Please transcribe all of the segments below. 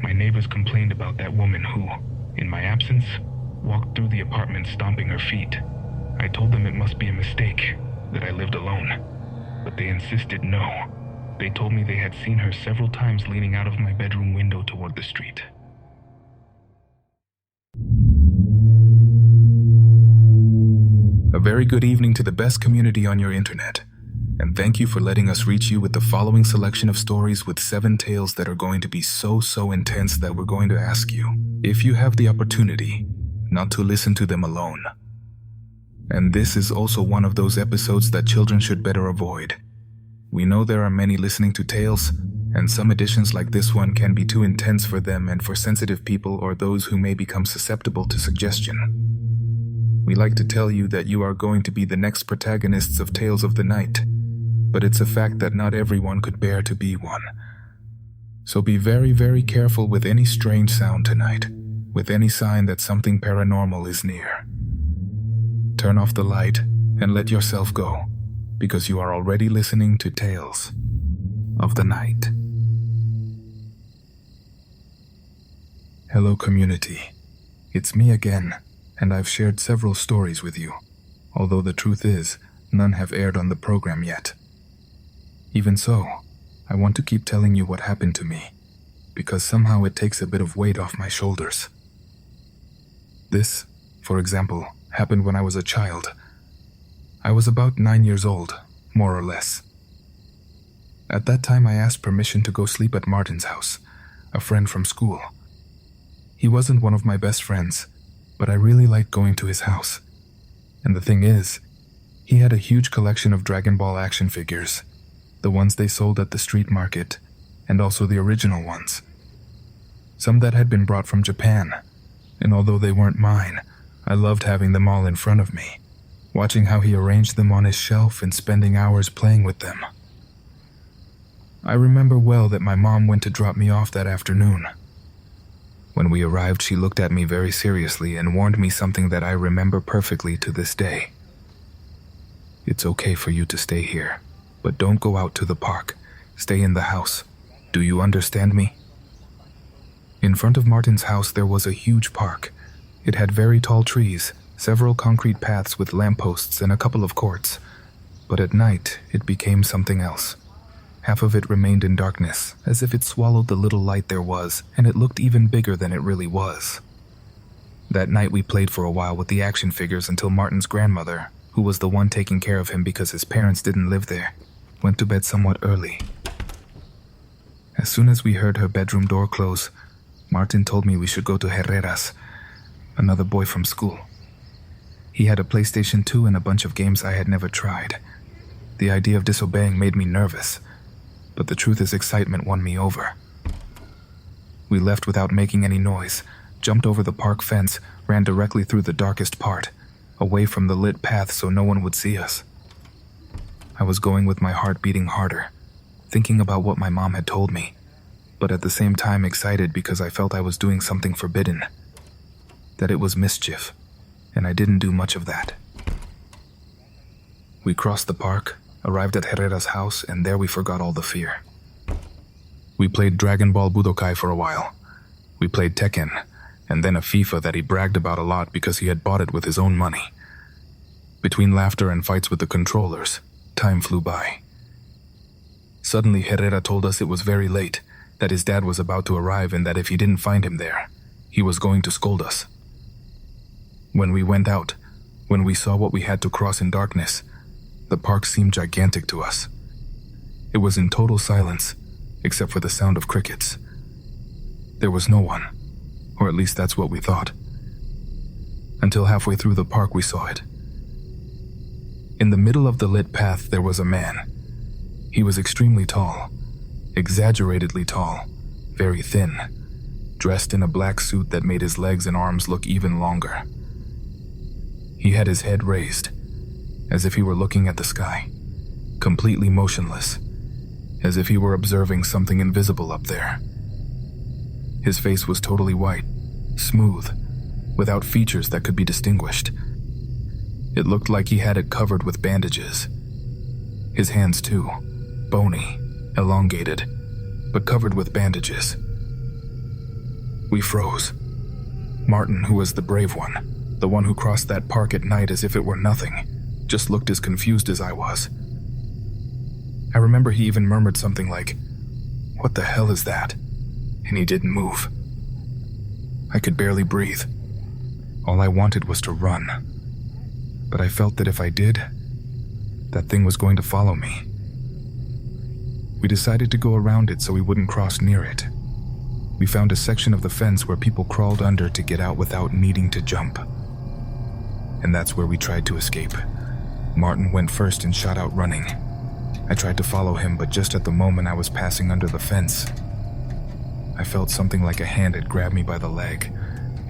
My neighbors complained about that woman who, in my absence, walked through the apartment stomping her feet. I told them it must be a mistake, that I lived alone. But they insisted no. They told me they had seen her several times leaning out of my bedroom window toward the street. A very good evening to the best community on your internet, and thank you for letting us reach you with the following selection of stories with 7 tales that are going to be so intense that we're going to ask you, if you have the opportunity, not to listen to them alone. And this is also one of those episodes that children should better avoid. We know there are many listening to tales, and some editions like this one can be too intense for them and for sensitive people or those who may become susceptible to suggestion. We like to tell you that you are going to be the next protagonists of Tales of the Night, but it's a fact that not everyone could bear to be one. So be very careful with any strange sound tonight, with any sign that something paranormal is near. Turn off the light and let yourself go, because you are already listening to Tales of the Night. Hello community, it's me again. And I've shared several stories with you, although the truth is, none have aired on the program yet. Even so, I want to keep telling you what happened to me, because somehow it takes a bit of weight off my shoulders. This, for example, happened when I was a child. I was about 9 years old, more or less. At that time I asked permission to go sleep at Martin's house, a friend from school. He wasn't one of my best friends, but I really liked going to his house. And the thing is, he had a huge collection of Dragon Ball action figures, the ones they sold at the street market, and also the original ones. Some that had been brought from Japan, and although they weren't mine, I loved having them all in front of me, watching how he arranged them on his shelf and spending hours playing with them. I remember well that my mom went to drop me off that afternoon. When we arrived, she looked at me very seriously and warned me something that I remember perfectly to this day. It's okay for you to stay here, but don't go out to the park. Stay in the house. Do you understand me? In front of Martin's house there was a huge park. It had very tall trees, several concrete paths with lampposts and a couple of courts. But at night, it became something else. Half of it remained in darkness, as if it swallowed the little light there was, and it looked even bigger than it really was. That night we played for a while with the action figures until Martin's grandmother, who was the one taking care of him because his parents didn't live there, went to bed somewhat early. As soon as we heard her bedroom door close, Martin told me we should go to Herrera's, another boy from school. He had a PlayStation 2 and a bunch of games I had never tried. The idea of disobeying made me nervous, but the truth is excitement won me over. We left without making any noise, jumped over the park fence, ran directly through the darkest part, away from the lit path so no one would see us. I was going with my heart beating harder, thinking about what my mom had told me, but at the same time excited because I felt I was doing something forbidden, that it was mischief, and I didn't do much of that. We crossed the park, arrived at Herrera's house, and there we forgot all the fear. We played Dragon Ball Budokai for a while. We played Tekken, and then a FIFA that he bragged about a lot because he had bought it with his own money. Between laughter and fights with the controllers, time flew by. Suddenly Herrera told us it was very late, that his dad was about to arrive and that if he didn't find him there, he was going to scold us. When we went out, when we saw what we had to cross in darkness, the park seemed gigantic to us. It was in total silence, except for the sound of crickets. There was no one, or at least that's what we thought. Until halfway through the park we saw it. In the middle of the lit path there was a man. He was extremely tall, exaggeratedly tall, very thin, dressed in a black suit that made his legs and arms look even longer. He had his head raised, as if he were looking at the sky, completely motionless, as if he were observing something invisible up there. His face was totally white, smooth, without features that could be distinguished. It looked like he had it covered with bandages. His hands too, bony, elongated, but covered with bandages. We froze. Martin, who was the brave one, the one who crossed that park at night as if it were nothing, just looked as confused as I was. I remember he even murmured something like, "What the hell is that?" And he didn't move. I could barely breathe. All I wanted was to run. But I felt that if I did, that thing was going to follow me. We decided to go around it so we wouldn't cross near it. We found a section of the fence where people crawled under to get out without needing to jump. And that's where we tried to escape. Martin went first and shot out running. I tried to follow him, but just at the moment I was passing under the fence, I felt something like a hand had grabbed me by the leg.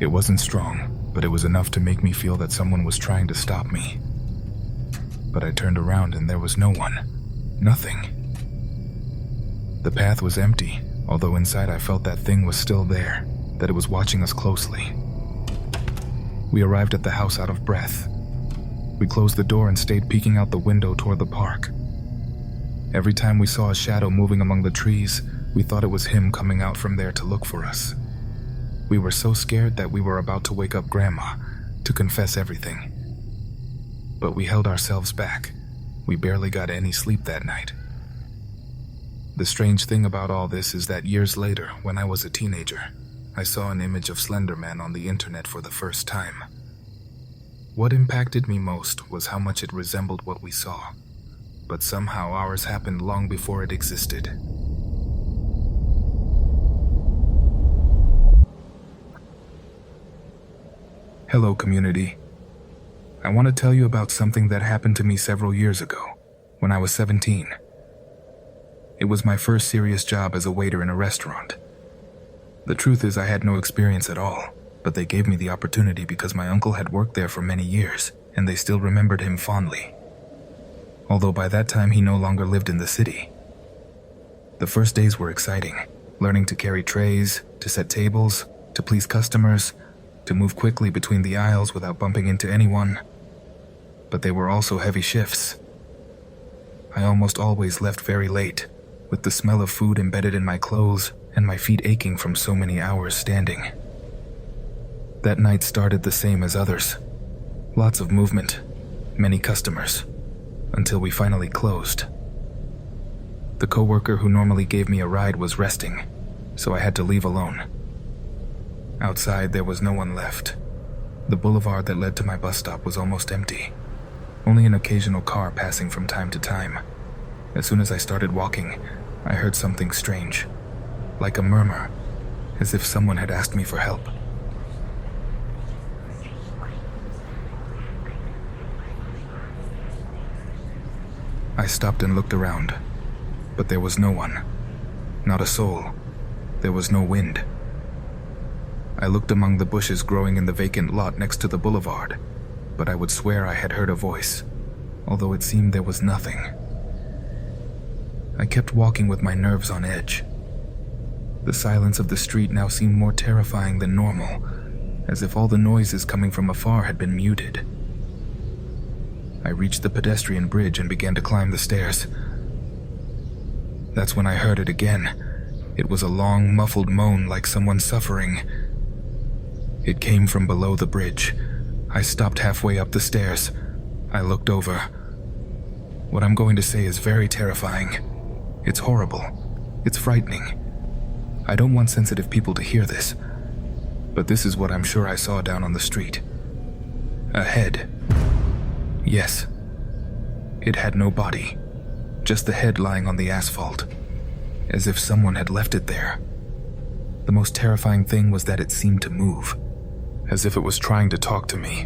It wasn't strong, but it was enough to make me feel that someone was trying to stop me. But I turned around and there was no one. Nothing. The path was empty, although inside I felt that thing was still there, that it was watching us closely. We arrived at the house out of breath. We closed the door and stayed peeking out the window toward the park. Every time we saw a shadow moving among the trees, we thought it was him coming out from there to look for us. We were so scared that we were about to wake up Grandma, to confess everything. But we held ourselves back. We barely got any sleep that night. The strange thing about all this is that years later, when I was a teenager, I saw an image of Slender Man on the internet for the first time. What impacted me most was how much it resembled what we saw, but somehow ours happened long before it existed. Hello, community. I want to tell you about something that happened to me several years ago, when I was 17. It was my first serious job as a waiter in a restaurant. The truth is I had no experience at all, but they gave me the opportunity because my uncle had worked there for many years, and they still remembered him fondly. Although by that time he no longer lived in the city. The first days were exciting, learning to carry trays, to set tables, to please customers, to move quickly between the aisles without bumping into anyone. But they were also heavy shifts. I almost always left very late, with the smell of food embedded in my clothes and my feet aching from so many hours standing. That night started the same as others. Lots of movement, many customers, until we finally closed. The coworker who normally gave me a ride was resting, so I had to leave alone. Outside, there was no one left. The boulevard that led to my bus stop was almost empty. Only an occasional car passing from time to time. As soon as I started walking, I heard something strange, like a murmur, as if someone had asked me for help. I stopped and looked around, but there was no one. Not a soul. There was no wind. I looked among the bushes growing in the vacant lot next to the boulevard, but I would swear I had heard a voice, although it seemed there was nothing. I kept walking with my nerves on edge. The silence of the street now seemed more terrifying than normal, as if all the noises coming from afar had been muted. I reached the pedestrian bridge and began to climb the stairs. That's when I heard it again. It was a long, muffled moan like someone suffering. It came from below the bridge. I stopped halfway up the stairs. I looked over. What I'm going to say is very terrifying. It's horrible. It's frightening. I don't want sensitive people to hear this, but this is what I'm sure I saw down on the street. A head. Yes. It had no body. Just the head lying on the asphalt, as if someone had left it there. The most terrifying thing was that it seemed to move, as if it was trying to talk to me.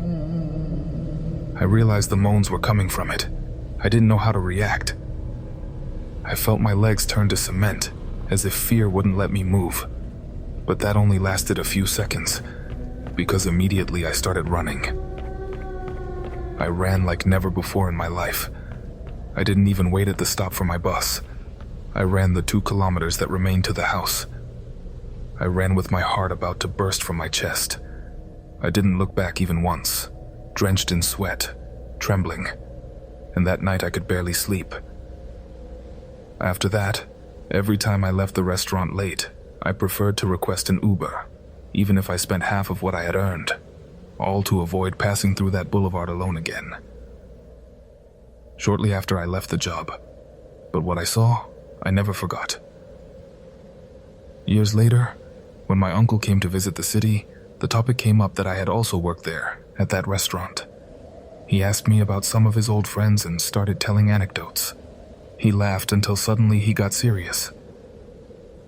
I realized the moans were coming from it. I didn't know how to react. I felt my legs turn to cement, as if fear wouldn't let me move. But that only lasted a few seconds, because immediately I started running. I ran like never before in my life. I didn't even wait at the stop for my bus. I ran the 2 kilometers that remained to the house. I ran with my heart about to burst from my chest. I didn't look back even once, drenched in sweat, trembling, and that night I could barely sleep. After that, every time I left the restaurant late, I preferred to request an Uber, even if I spent half of what I had earned, all to avoid passing through that boulevard alone again. Shortly after I left the job, but what I saw, I never forgot. Years later, when my uncle came to visit the city, the topic came up that I had also worked there, at that restaurant. He asked me about some of his old friends and started telling anecdotes. He laughed until suddenly he got serious.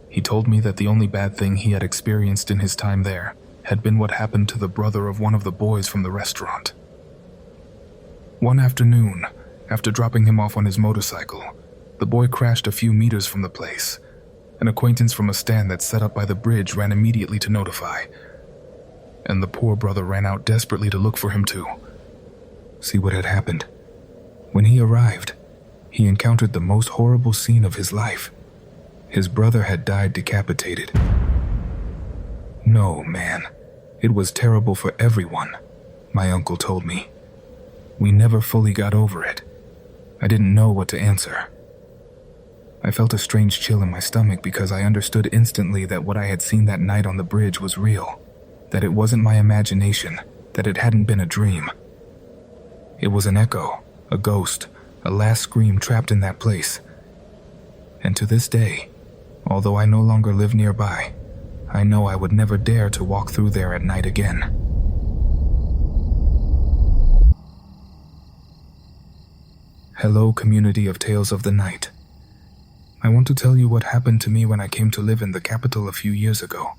He told me that the only bad thing he had experienced in his time there had been what happened to the brother of one of the boys from the restaurant. One afternoon, after dropping him off on his motorcycle, the boy crashed a few meters from the place. An acquaintance from a stand that set up by the bridge ran immediately to notify, and the poor brother ran out desperately to look for him too. See what had happened. When he arrived, he encountered the most horrible scene of his life. His brother had died decapitated. No, man, it was terrible for everyone, my uncle told me. We never fully got over it. I didn't know what to answer. I felt a strange chill in my stomach because I understood instantly that what I had seen that night on the bridge was real, that it wasn't my imagination, that it hadn't been a dream. It was an echo, a ghost, a last scream trapped in that place. And to this day, although I no longer live nearby, I know I would never dare to walk through there at night again. Hello, community of Tales of the Night. I want to tell you what happened to me when I came to live in the capital a few years ago.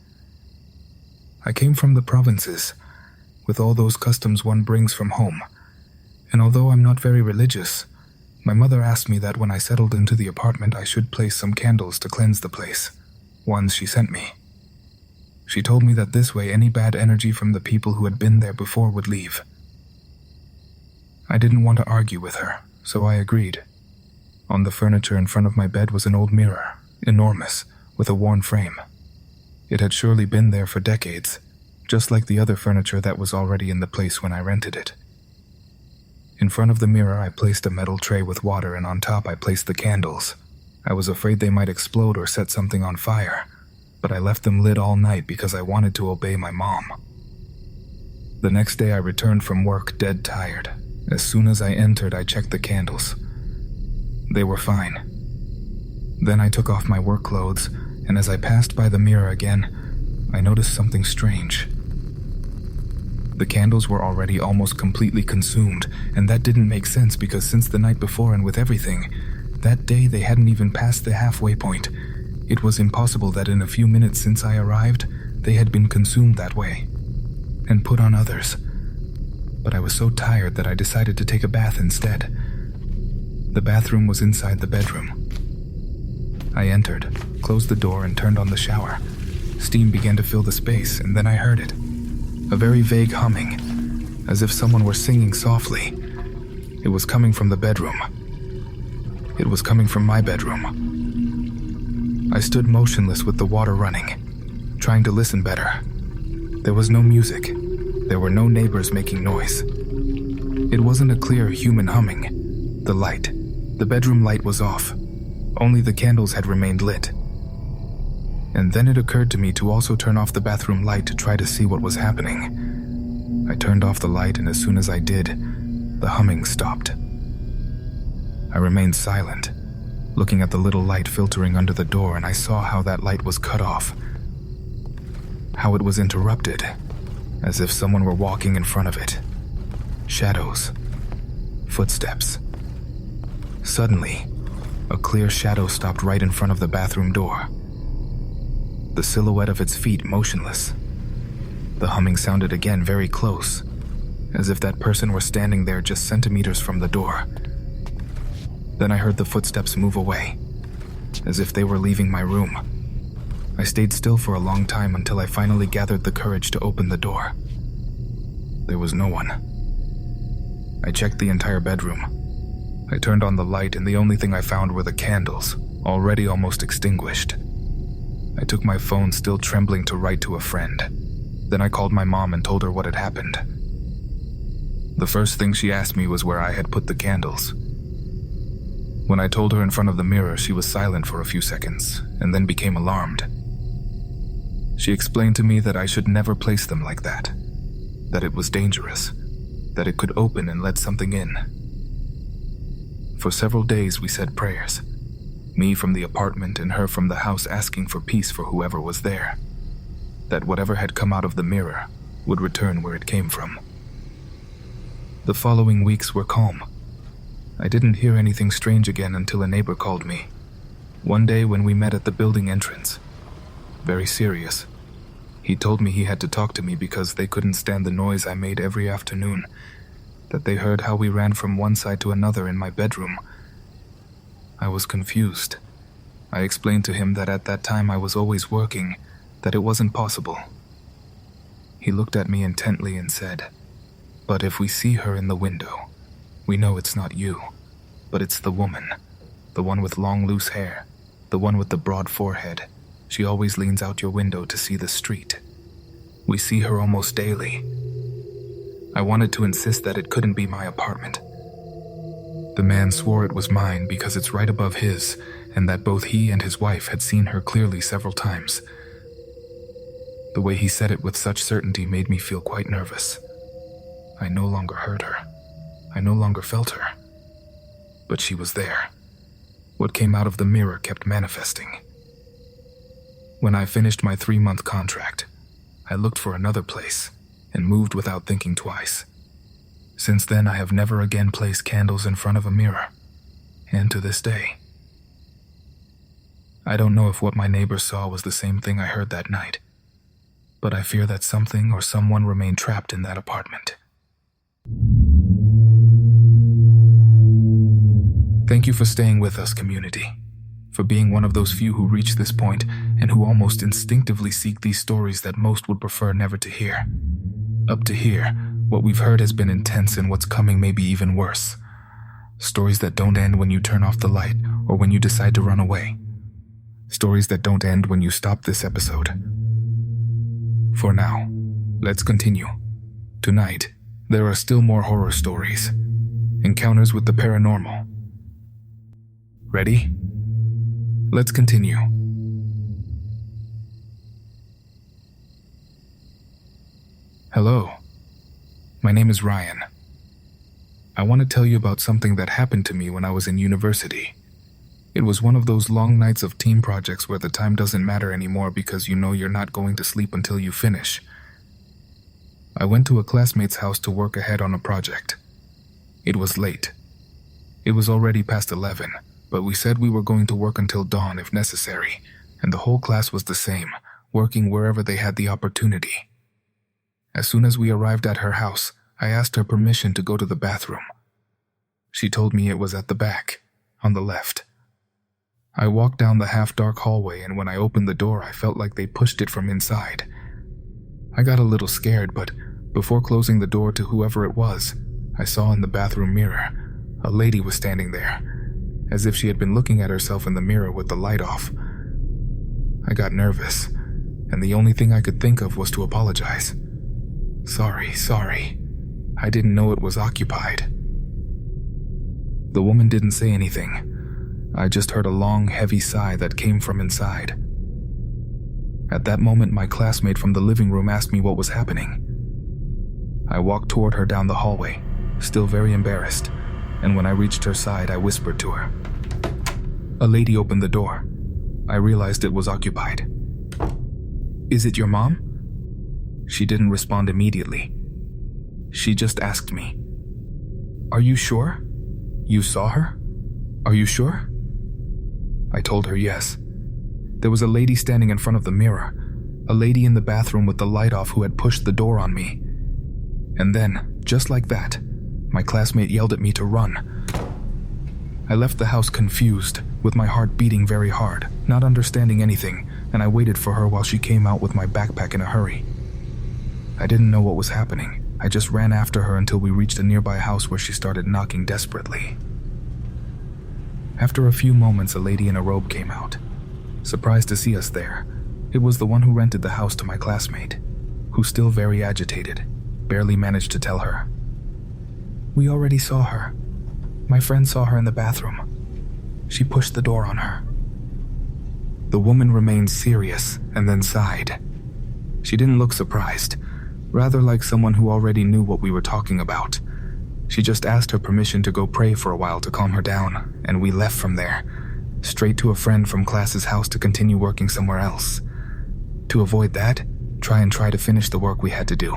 I came from the provinces, with all those customs one brings from home, and although I'm not very religious, my mother asked me that when I settled into the apartment I should place some candles to cleanse the place, ones she sent me. She told me that this way any bad energy from the people who had been there before would leave. I didn't want to argue with her, so I agreed. On the furniture in front of my bed was an old mirror, enormous, with a worn frame. It had surely been there for decades, just like the other furniture that was already in the place when I rented it. In front of the mirror I placed a metal tray with water, and on top I placed the candles. I was afraid they might explode or set something on fire, but I left them lit all night because I wanted to obey my mom. The next day I returned from work dead tired. As soon as I entered, I checked the candles. They were fine. Then I took off my work clothes, and as I passed by the mirror again, I noticed something strange. The candles were already almost completely consumed, and that didn't make sense because since the night before and with everything, that day they hadn't even passed the halfway point. It was impossible that in a few minutes since I arrived, they had been consumed that way, and put on others. But I was so tired that I decided to take a bath instead. The bathroom was inside the bedroom. I entered, closed the door, and turned on the shower. Steam began to fill the space, and then I heard it. A very vague humming, as if someone were singing softly. It was coming from the bedroom. It was coming from my bedroom. I stood motionless with the water running, trying to listen better. There was no music. There were no neighbors making noise. It wasn't a clear human humming. The bedroom light was off. Only the candles had remained lit. And then it occurred to me to also turn off the bathroom light to try to see what was happening. I turned off the light, and as soon as I did, the humming stopped. I remained silent, looking at the little light filtering under the door, and I saw how that light was cut off. How it was interrupted, as if someone were walking in front of it. Shadows. Footsteps. Suddenly, a clear shadow stopped right in front of the bathroom door. The silhouette of its feet motionless. The humming sounded again very close, as if that person were standing there just centimeters from the door. Then I heard the footsteps move away, as if they were leaving my room. I stayed still for a long time until I finally gathered the courage to open the door. There was no one. I checked the entire bedroom. I turned on the light, and the only thing I found were the candles, already almost extinguished. I took my phone, still trembling, to write to a friend. Then I called my mom and told her what had happened. The first thing she asked me was where I had put the candles. When I told her in front of the mirror, she was silent for a few seconds and then became alarmed. She explained to me that I should never place them like that it was dangerous, that it could open and let something in. For several days we said prayers, me from the apartment and her from the house, asking for peace for whoever was there, that whatever had come out of the mirror would return where it came from. The following weeks were calm. I didn't hear anything strange again until a neighbor called me. One day when we met at the building entrance. Very serious. He told me he had to talk to me because they couldn't stand the noise I made every afternoon, that they heard how we ran from one side to another in my bedroom. I was confused. I explained to him that at that time I was always working, that it wasn't possible. He looked at me intently and said, "But if we see her in the window, we know it's not you, but it's the woman, the one with long loose hair, the one with the broad forehead. She always leans out your window to see the street. We see her almost daily." I wanted to insist that it couldn't be my apartment. The man swore it was mine because it's right above his, and that both he and his wife had seen her clearly several times. The way he said it with such certainty made me feel quite nervous. I no longer heard her. I no longer felt her. But she was there. What came out of the mirror kept manifesting. When I finished my 3-month contract, I looked for another place and moved without thinking twice. Since then, I have never again placed candles in front of a mirror, and to this day. I don't know if what my neighbors saw was the same thing I heard that night, but I fear that something or someone remained trapped in that apartment. Thank you for staying with us, community, for being one of those few who reach this point and who almost instinctively seek these stories that most would prefer never to hear. Up to here, what we've heard has been intense, and what's coming may be even worse. Stories that don't end when you turn off the light or when you decide to run away. Stories that don't end when you stop this episode. For now, let's continue. Tonight, there are still more horror stories. Encounters with the paranormal. Ready? Let's continue. Hello. My name is Ryan. I want to tell you about something that happened to me when I was in university. It was one of those long nights of team projects where the time doesn't matter anymore because you know you're not going to sleep until you finish. I went to a classmate's house to work ahead on a project. It was late. It was already past 11, but we said we were going to work until dawn if necessary, and the whole class was the same, working wherever they had the opportunity. As soon as we arrived at her house, I asked her permission to go to the bathroom. She told me it was at the back, on the left. I walked down the half-dark hallway, and when I opened the door, I felt like they pushed it from inside. I got a little scared, but before closing the door to whoever it was, I saw in the bathroom mirror, a lady was standing there, as if she had been looking at herself in the mirror with the light off. I got nervous, and the only thing I could think of was to apologize. Sorry. I didn't know it was occupied. The woman didn't say anything. I just heard a long, heavy sigh that came from inside. At that moment, my classmate from the living room asked me what was happening. I walked toward her down the hallway, still very embarrassed, and when I reached her side, I whispered to her. A lady opened the door. I realized it was occupied. "Is it your mom?" She didn't respond immediately. She just asked me, "Are you sure? You saw her? Are you sure?" I told her yes. There was a lady standing in front of the mirror, a lady in the bathroom with the light off who had pushed the door on me. And then, just like that, my classmate yelled at me to run. I left the house confused, with my heart beating very hard, not understanding anything, and I waited for her while she came out with my backpack in a hurry. I didn't know what was happening. I just ran after her until we reached a nearby house where she started knocking desperately. After a few moments, a lady in a robe came out. Surprised to see us there, it was the one who rented the house to my classmate, who, still very agitated, barely managed to tell her. "We already saw her. My friend saw her in the bathroom. she pushed the door on her. The woman remained serious and then sighed. She didn't look surprised, rather like someone who already knew what we were talking about. She just asked her permission to go pray for a while to calm her down, and we left from there, straight to a friend from class's house to continue working somewhere else. To avoid that, try to finish the work we had to do.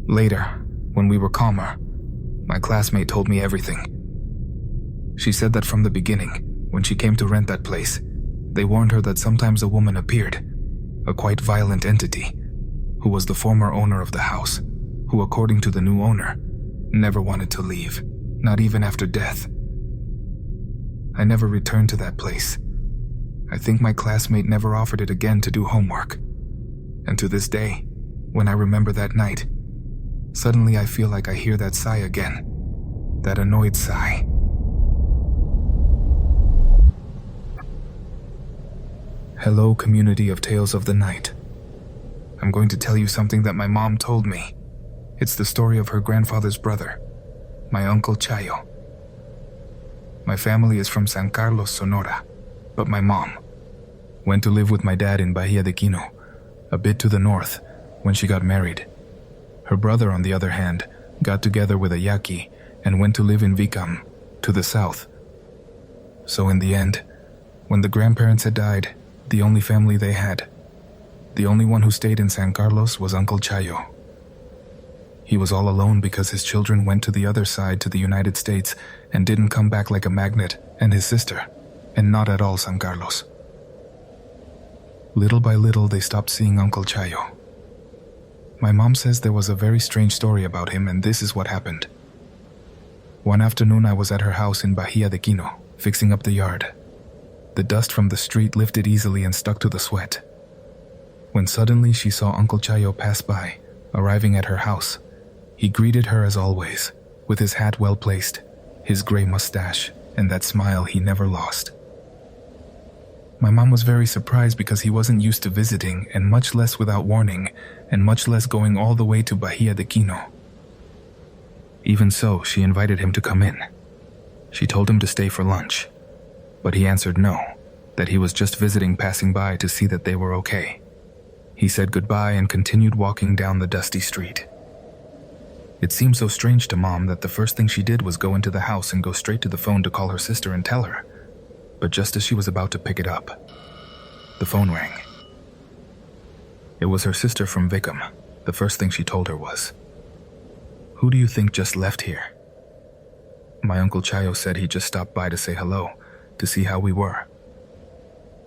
Later, when we were calmer, my classmate told me everything. She said that from the beginning, when she came to rent that place, they warned her that sometimes a woman appeared, a quite violent entity, who was the former owner of the house, who, according to the new owner, never wanted to leave, not even after death. I never returned to that place. I think my classmate never offered it again to do homework. And to this day, when I remember that night, suddenly I feel like I hear that sigh again, that annoyed sigh. Hello, community of Tales of the Night. I'm going to tell you something that my mom told me. It's the story of her grandfather's brother, my Uncle Chayo. My family is from San Carlos, Sonora, but my mom went to live with my dad in Bahia de Quino, a bit to the north, when she got married. Her brother, on the other hand, got together with a Yaqui and went to live in Vicam, to the south. So in the end, when the grandparents had died, the only family they had, the only one who stayed in San Carlos was Uncle Chayo. He was all alone because his children went to the other side, to the United States, and didn't come back like a magnet, and his sister, and not at all San Carlos. Little by little, they stopped seeing Uncle Chayo. My mom says there was a very strange story about him, and this is what happened. One afternoon, I was at her house in Bahia de Quino, fixing up the yard. The dust from the street lifted easily and stuck to the sweat. When suddenly she saw Uncle Chayo pass by, arriving at her house. He greeted her as always, with his hat well placed, his gray mustache, and that smile he never lost. My mom was very surprised because he wasn't used to visiting, and much less without warning, and much less going all the way to Bahia de Quino. Even so, she invited him to come in. She told him to stay for lunch, but he answered no, that he was just visiting, passing by to see that they were okay. He said goodbye and continued walking down the dusty street. It seemed so strange to Mom that the first thing she did was go into the house and go straight to the phone to call her sister and tell her. But just as she was about to pick it up, the phone rang. It was her sister from Vicam. The first thing she told her was, "Who do you think just left here?" My Uncle Chayo said he just stopped by to say hello, to see how we were.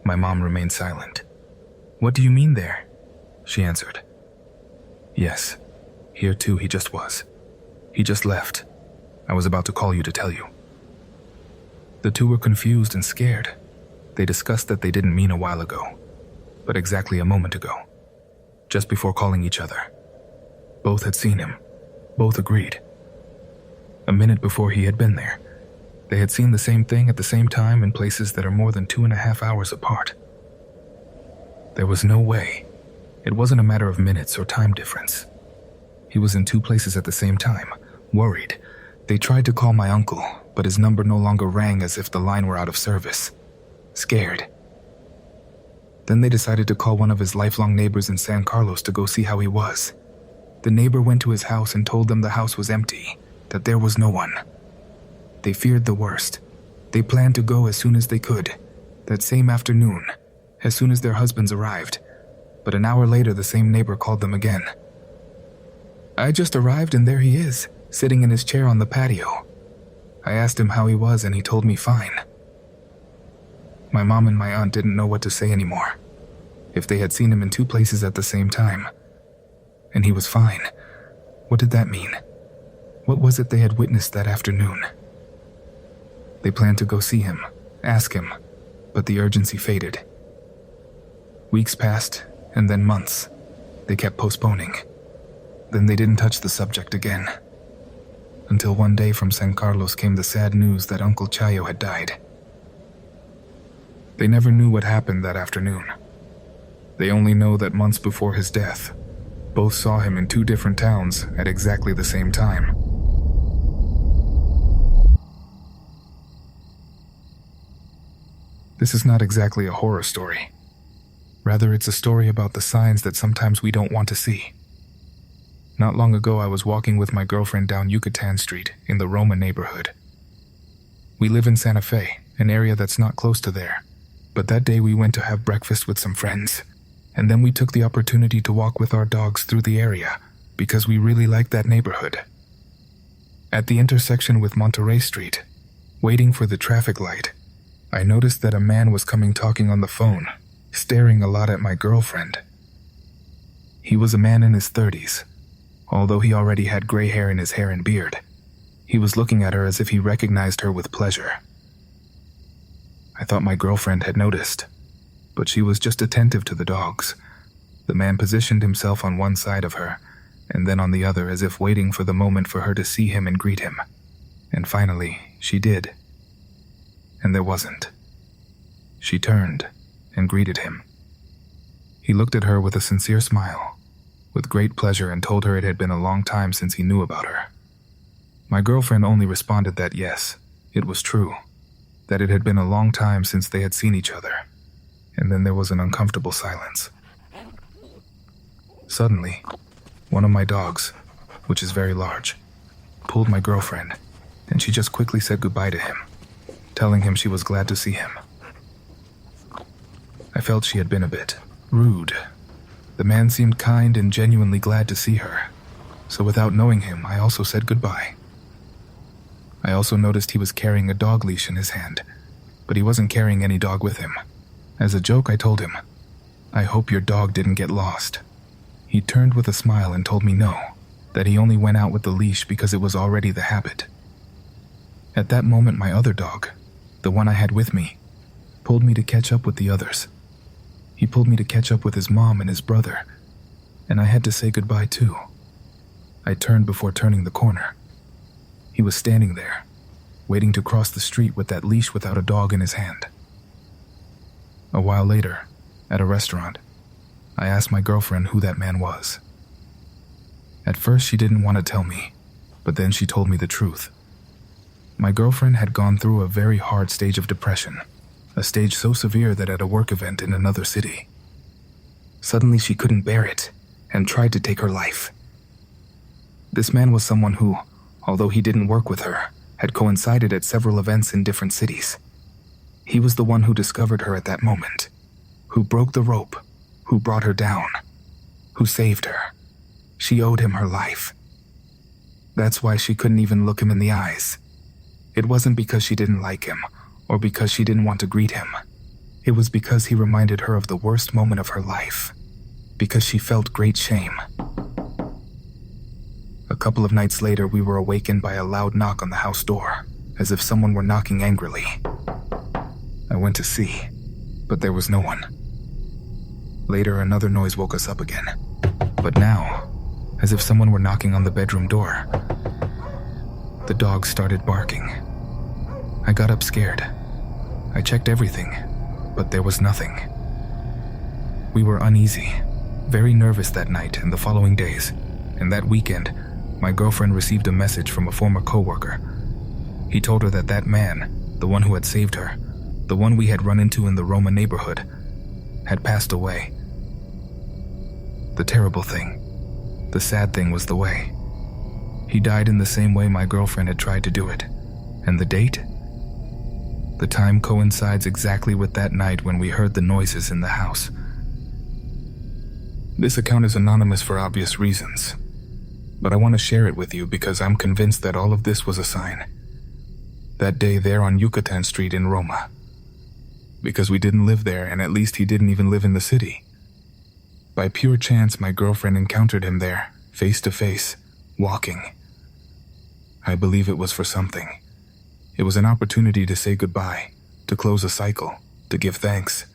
My mom remained silent. "What do you mean there?" she answered. "Yes, here too he just was. He just left. I was about to call you to tell you." The two were confused and scared. They discussed that they didn't mean a while ago, but exactly a moment ago, just before calling each other. Both had seen him. Both agreed. A minute before he had been there, they had seen the same thing at the same time in places that are more than 2.5 hours apart. There was no way. It wasn't a matter of minutes or time difference. He was in two places at the same time, worried. They tried to call my uncle, but his number no longer rang, as if the line were out of service. Scared. Then they decided to call one of his lifelong neighbors in San Carlos to go see how he was. The neighbor went to his house and told them the house was empty, that there was no one. They feared the worst. They planned to go as soon as they could, that same afternoon, as soon as their husbands arrived. But an hour later, the same neighbor called them again. "I just arrived and there he is, sitting in his chair on the patio. I asked him how he was and he told me fine." My mom and my aunt didn't know what to say anymore. If they had seen him in two places at the same time, and he was fine, what did that mean? What was it they had witnessed that afternoon? They planned to go see him, ask him, but the urgency faded. Weeks passed, and then months. They kept postponing. Then they didn't touch the subject again. Until one day from San Carlos came the sad news that Uncle Chayo had died. They never knew what happened that afternoon. They only know that months before his death, both saw him in two different towns at exactly the same time. This is not exactly a horror story. Rather, it's a story about the signs that sometimes we don't want to see. Not long ago, I was walking with my girlfriend down Yucatan Street in the Roma neighborhood. We live in Santa Fe, an area that's not close to there. But that day we went to have breakfast with some friends, and then we took the opportunity to walk with our dogs through the area because we really liked that neighborhood. At the intersection with Monterey Street, waiting for the traffic light, I noticed that a man was coming talking on the phone, staring a lot at my girlfriend. He was a man in his 30s. Although he already had gray hair in his hair and beard, he was looking at her as if he recognized her with pleasure. I thought my girlfriend had noticed, but she was just attentive to the dogs. The man positioned himself on one side of her, and then on the other as if waiting for the moment for her to see him and greet him. And finally, she did. And there wasn't. She turned and greeted him. He looked at her with a sincere smile, with great pleasure, and told her it had been a long time since he knew about her. My girlfriend only responded that yes, it was true, that it had been a long time since they had seen each other, and then there was an uncomfortable silence. Suddenly, one of my dogs, which is very large, pulled my girlfriend, and she just quickly said goodbye to him, telling him she was glad to see him. I felt she had been a bit rude. The man seemed kind and genuinely glad to see her, so without knowing him, I also said goodbye. I also noticed he was carrying a dog leash in his hand, but he wasn't carrying any dog with him. As a joke, I told him, "I hope your dog didn't get lost." He turned with a smile and told me no, that he only went out with the leash because it was already the habit. At that moment, my other dog, the one I had with me, pulled me to catch up with the others. He pulled me to catch up with his mom and his brother, and I had to say goodbye too. I turned before turning the corner. He was standing there, waiting to cross the street with that leash without a dog in his hand. A while later, at a restaurant, I asked my girlfriend who that man was. At first, she didn't want to tell me, but then she told me the truth. My girlfriend had gone through a very hard stage of depression, a stage so severe that at a work event in another city, suddenly she couldn't bear it and tried to take her life. This man was someone who, although he didn't work with her, had coincided at several events in different cities. He was the one who discovered her at that moment, who broke the rope, who brought her down, who saved her. She owed him her life. That's why she couldn't even look him in the eyes. It wasn't because she didn't like him, or because she didn't want to greet him. It was because he reminded her of the worst moment of her life, because she felt great shame. A couple of nights later, we were awakened by a loud knock on the house door, as if someone were knocking angrily. I went to see, but there was no one. Later, another noise woke us up again, but now, as if someone were knocking on the bedroom door. The dog started barking. I got up scared. I checked everything, but there was nothing. We were uneasy, very nervous that night and the following days, and that weekend, my girlfriend received a message from a former coworker. He told her that that man, the one who had saved her, the one we had run into in the Roma neighborhood, had passed away. The terrible thing, the sad thing was the way. He died in the same way my girlfriend had tried to do it. And the date? The time coincides exactly with that night when we heard the noises in the house. This account is anonymous for obvious reasons, but I want to share it with you because I'm convinced that all of this was a sign. That day there on Yucatan Street in Roma. Because we didn't live there, and at least he didn't even live in the city. By pure chance, my girlfriend encountered him there, face to face, walking. I believe it was for something. It was an opportunity to say goodbye, to close a cycle, to give thanks.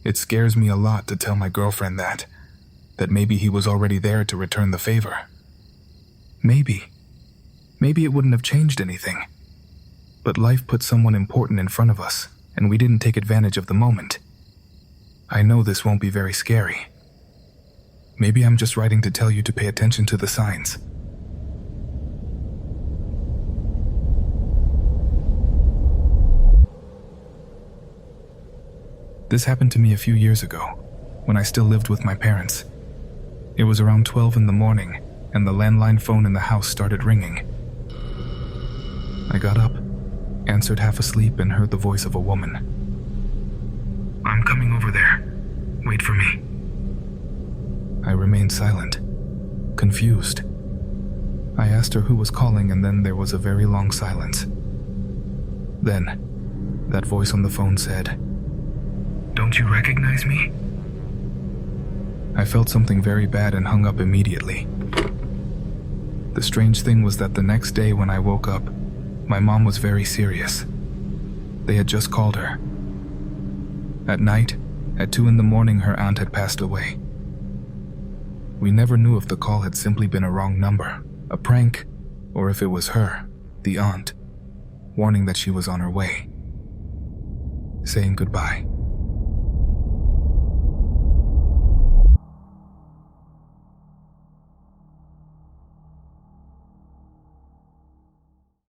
It scares me a lot to tell my girlfriend that maybe he was already there to return the favor. Maybe it wouldn't have changed anything. But life put someone important in front of us, and we didn't take advantage of the moment. I know this won't be very scary. Maybe I'm just writing to tell you to pay attention to the signs. This happened to me a few years ago, when I still lived with my parents. It was around 12 in the morning, and the landline phone in the house started ringing. I got up, answered half asleep, and heard the voice of a woman. "I'm coming over there. Wait for me." I remained silent, confused. I asked her who was calling, and then there was a very long silence. Then, that voice on the phone said, "Don't you recognize me?" I felt something very bad and hung up immediately. The strange thing was that the next day when I woke up, my mom was very serious. They had just called her. At night, at 2 in the morning, her aunt had passed away. We never knew if the call had simply been a wrong number, a prank, or if it was her, the aunt, warning that she was on her way, saying goodbye.